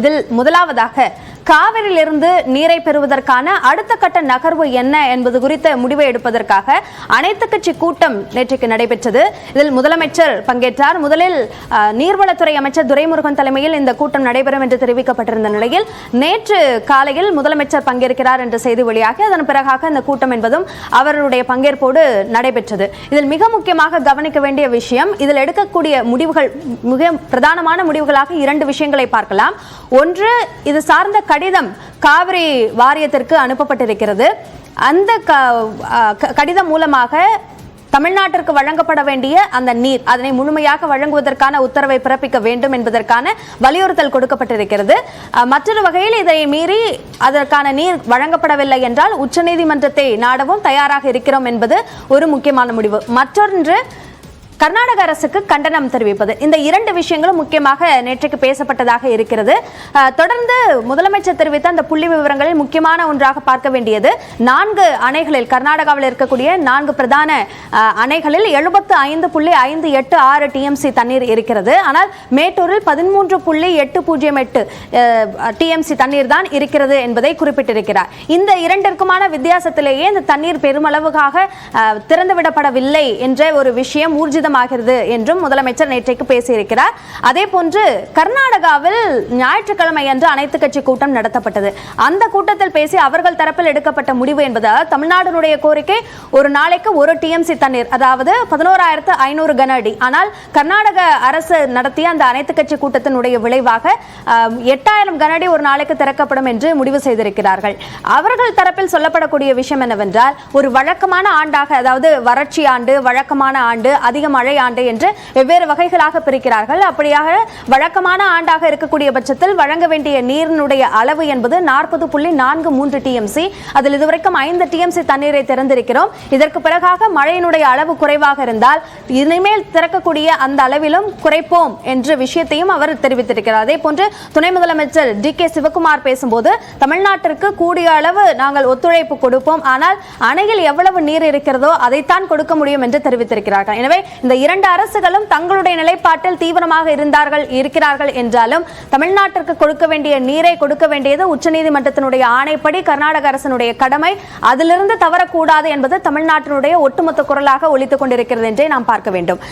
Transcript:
இதில் முதலாவதாக காவிரியிலிருந்து நீரை பெறுவதற்கான அடுத்த கட்ட நகர்வு என்ன என்பது குறித்த முடிவை எடுப்பதற்காக அனைத்து கட்சி கூட்டம் நேற்றைக்கு நடைபெற்றது. இதில் முதலமைச்சர் பங்கேற்றார். முதலில் நீர்வளத்துறை அமைச்சர் துரைமுருகன் தலைமையில் இந்த கூட்டம் நடைபெறும் என்று தெரிவிக்கப்பட்டிருந்த நிலையில் நேற்று காலையில் முதலமைச்சர் பங்கேற்கிறார் என்ற செய்தி வெளியாகி அதன் பிறகாக இந்த கூட்டம் என்பதும் அவருடைய பங்கேற்போடு நடைபெற்றது. இதில் மிக முக்கியமாக கவனிக்க வேண்டிய விஷயம், இதில் எடுக்கக்கூடிய முடிவுகள் மிக பிரதானமான முடிவுகளாக இரண்டு விஷயங்களை பார்க்கலாம். ஒன்று, இது சார்ந்த கடிதம் காவிரி வாரியத்திற்கு அனுப்பப்பட்டிருக்கிறது. அந்த கடிதம் மூலமாக தமிழ்நாட்டிற்கு வழங்கப்பட வேண்டிய அந்த நீர் அதனை முழுமையாக வழங்குவதற்கான உத்தரவை பிறப்பிக்க வேண்டும் என்பதற்கான வலியுறுத்தல் கொடுக்கப்பட்டிருக்கிறது. மற்றொரு வகையில் இதை மீறி அதற்கான நீர் வழங்கப்படவில்லை என்றால் உச்சநீதிமன்றத்தை நாடவும் தயாராக இருக்கிறோம் என்பது ஒரு முக்கியமான முடிவு. மற்றொன்று, கர்நாடக அரசுக்கு கண்டனம் தெரிவிப்பது. இந்த இரண்டு விஷயங்களும் முக்கியமாக நேற்றைக்கு பேசப்பட்டதாக இருக்கிறது. தொடர்ந்து முதலமைச்சர் தெரிவித்த அந்த புள்ளி விவரங்களில் முக்கியமான ஒன்றாக பார்க்க வேண்டியது, 4 அணைகளில் கர்நாடகாவில் இருக்கக்கூடிய 4 பிரதான அணைகளில் 75.586 டிஎம்சி தண்ணீர் இருக்கிறது. ஆனால் மேட்டூரில் 13.808 டிஎம்சி தண்ணீர் தான் இருக்கிறது என்பதை குறிப்பிட்டிருக்கிறார். இந்த இரண்டிற்குமான வித்தியாசத்திலேயே இந்த தண்ணீர் பெருமளவுக்காக திறந்துவிடப்படவில்லை என்ற ஒரு விஷயம் ஊர்ஜிதம் என்றும் முதலமைச்சர் நேற்றைக்கு பேசியிருக்கிறார். அதே போன்று கர்நாடகாவில் ஞாயிற்றுக்கிழமை அன்று அனைத்து கட்சி கூட்டம் நடத்தப்பட்டது. அந்த கூட்டத்தில் பேசி அவர்கள் தரப்பில் எடுக்கப்பட்ட முடிவு என்பதால் தமிழ்நாடுடைய கோரிக்கை ஒரு நாளைக்கு 1 டிஎம்சி தண்ணீர், அதாவது 11,500 கன அடி. ஆனால் கர்நாடக அரசு நடத்திய அந்த அனைத்து கட்சி கூட்டத்தினுடைய விளைவாக 8,000 கன அடி ஒரு நாளைக்கு திறக்கப்படும் என்று முடிவு செய்திருக்கிறார்கள். அவர்கள் தரப்பில் சொல்லப்படக்கூடிய விஷயம் என்னவென்றால், ஒரு வழக்கமான ஆண்டாக, அதாவது வறட்சி ஆண்டு, வழக்கமான ஆண்டு, அதிக மழை ஆண்டு என்று வெவ்வேறு வகைகளாக பிரிக்கிறார்கள். அப்படியாக வழக்கமான ஆண்டாக இருக்கக்கூடிய பட்சத்தில் வழங்க வேண்டிய நீரினுடைய அளவு என்பது 40.43 டிஎம்சி. அதில் இதுவரைக்கும் 5 டிஎம்சி தண்ணீரை திறந்திருக்கிறோம். இதற்கு பிறகாக மழையினுடைய அளவு குறைவாக இருந்தால் இனிமேல் திறக்கக்கூடிய அந்த அளவிலும் குறைப்போம் என்ற விஷயத்தையும் அவர் தெரிவித்திருக்கிறார். அதே போன்று துணை முதலமைச்சர் டி.கே. சிவகுமார் பேசும்போது, தமிழ்நாட்டிற்கு கூடிய அளவு நாங்கள் ஒத்துழைப்பு கொடுப்போம், ஆனால் அணையில் எவ்வளவு நீர் இருக்கிறதோ அதைத்தான் கொடுக்க முடியும் என்று தெரிவித்திருக்கிறார்கள். எனவே இந்த இரண்டு அரசுகளும் தங்களுடைய நிலைப்பாட்டில் தீவிரமாக இருக்கிறார்கள் என்றாலும் தமிழ்நாட்டிற்கு கொடுக்க வேண்டிய நீரை கொடுக்க வேண்டியது உச்சநீதிமன்றத்தினுடைய ஆணைப்படி கர்நாடக அரசினுடைய கடமை. அதிலிருந்து தவறக்கூடாது என்பது தமிழ்நாட்டினுடைய ஒட்டுமொத்த குரலாக ஒலித்துக் கொண்டிருக்கிறது என்றே நாம் பார்க்க வேண்டும்.